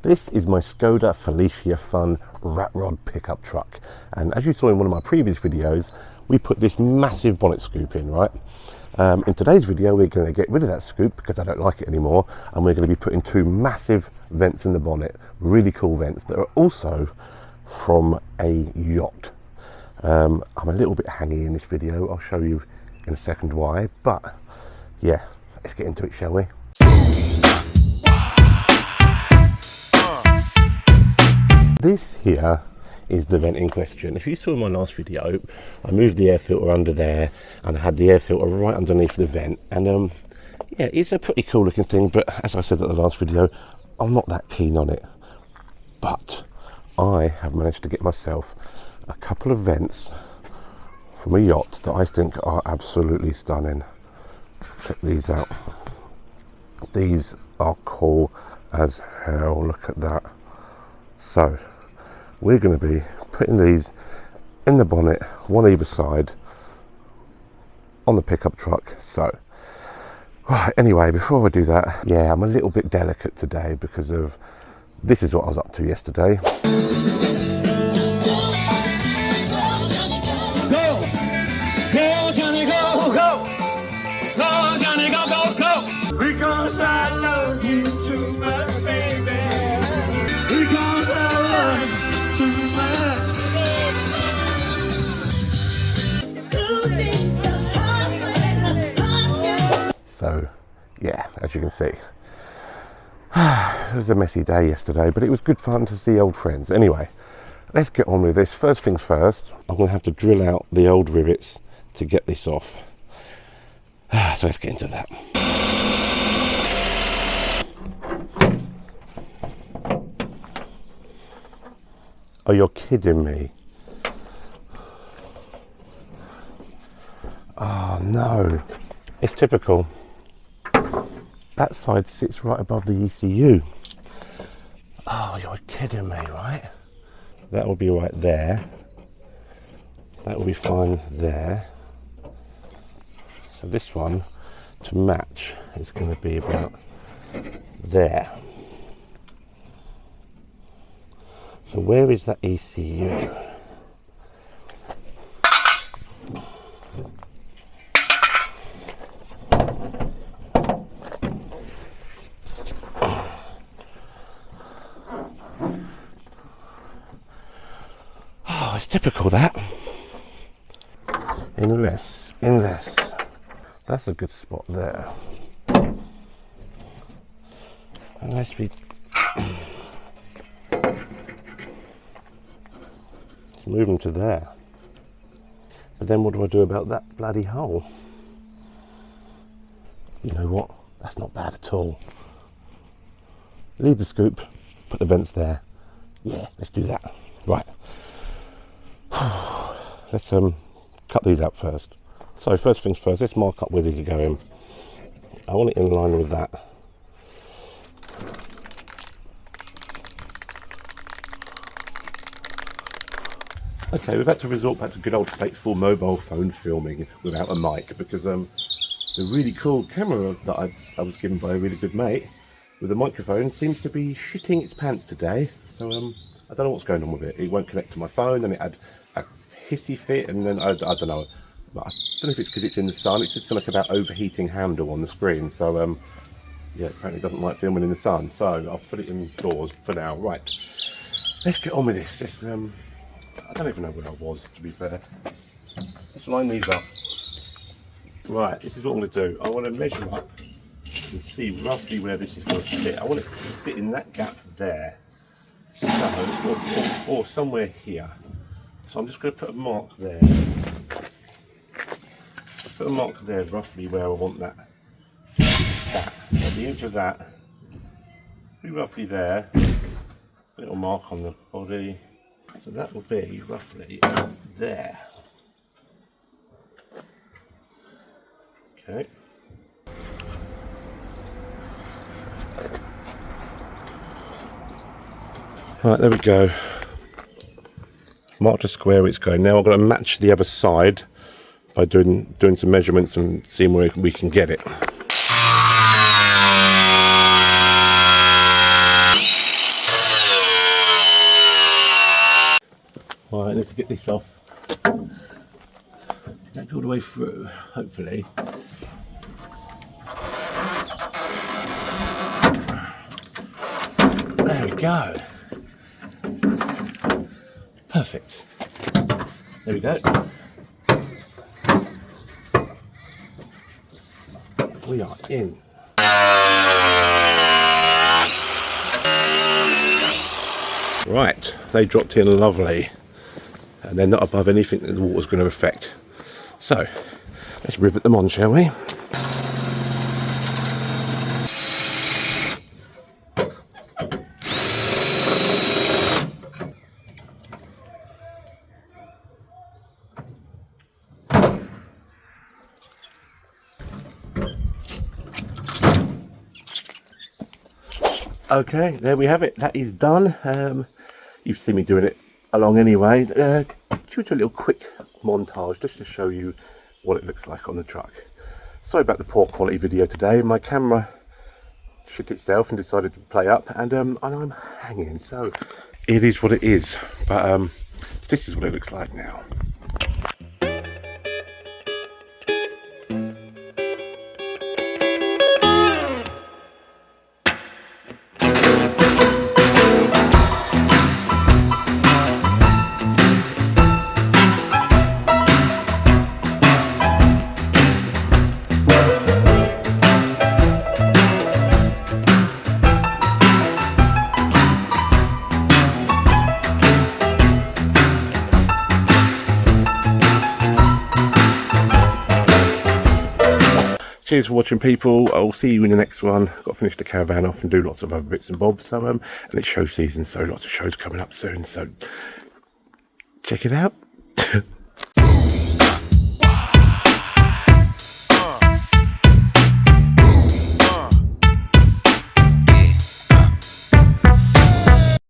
This is my Skoda Felicia Fun rat rod pickup truck, and as you saw in one of my previous videos, we put this massive bonnet scoop in, right? In today's video we're going to get rid of that scoop because I don't like it anymore, and we're going to be putting two massive vents in the bonnet, really cool vents that are also from a Yacht. I'm a little bit hangy in this video, I'll show you in a second why, but yeah, let's get into it, shall we? This here is the vent in question. If you saw my last video, I moved the air filter under there and I had the air filter right underneath the vent, and yeah, it's a pretty cool looking thing, but as I said at the last video, I'm not that keen on it. But I have managed to get myself a couple of vents from a Yacht that I think are absolutely stunning. Check these out. These are cool as hell, look at that. So we're going to be putting these in the bonnet, one either side, on the pickup truck. So right, anyway, before I do that, yeah, I'm a little bit delicate today because of this is what I was up to yesterday. Go! Go, Johnny, go, go! Go, Johnny, go, go, go! Because I love you too much, baby. Because I love you too much. So yeah, as you can see, it was a messy day yesterday, but it was good fun to see old friends. Anyway, let's get on with this. First things first, I'm going to have to drill out the old rivets to get this off. So let's get into that. Oh, you're kidding me. Oh no, it's typical. That side sits right above the ECU. Oh, you're kidding me, right? That will be right there. That will be fine there. So this one, to match, is going to be about there. So where is that ECU? Oh, it's typical that. Unless, that's a good spot there. Unless we let's move them to there. But then what do I do about that bloody hole? You know what? That's not bad at all. Leave the scoop, put the vents there. Yeah, let's do that. Right. Let's cut these out first. So first things first, let's mark up where these are going. I want it in line with that. Okay, we've had to resort back to good old faithful mobile phone filming without a mic because the really cool camera that I was given by a really good mate with a microphone seems to be shitting its pants today. So I don't know what's going on with it. It won't connect to my phone, and it had a hissy fit, and then I don't know. I don't know if it's because it's in the sun. It said something about overheating handle on the screen. So yeah, apparently it doesn't like filming in the sun. So I'll put it indoors for now. Right, let's get on with this. I don't even know where I was, to be fair. Let's line these up. Right, this is what I'm going to do. I want to measure up and see roughly where this is going to sit. I want it to sit in that gap there, so, or somewhere here. So I'm just going to put a mark there. Put a mark there roughly where I want that. So the edge of that be roughly there. A little mark on the body. So that will be roughly there. Okay. Right, there we go. Marked a square where it's going. Now I've got to match the other side by doing some measurements and seeing where we can get it. Right, I need to get this off. That go all the way through, hopefully. There we go. Perfect. There we go. We are in. Right, they dropped in lovely. And they're not above anything that the water's going to affect. So, let's rivet them on, shall we? Okay, there we have it. That is done. You've seen me doing it along anyway. Should we do a little quick montage just to show you what it looks like on the truck. Sorry about the poor quality video today. My camera shit itself and decided to play up, and I'm hanging. So it is what it is. But this is what it looks like now. Cheers for watching, people. I'll see you in the next one. Got to finish the caravan off and do lots of other bits and bobs. So and it's show season, so lots of shows coming up soon. So check it out.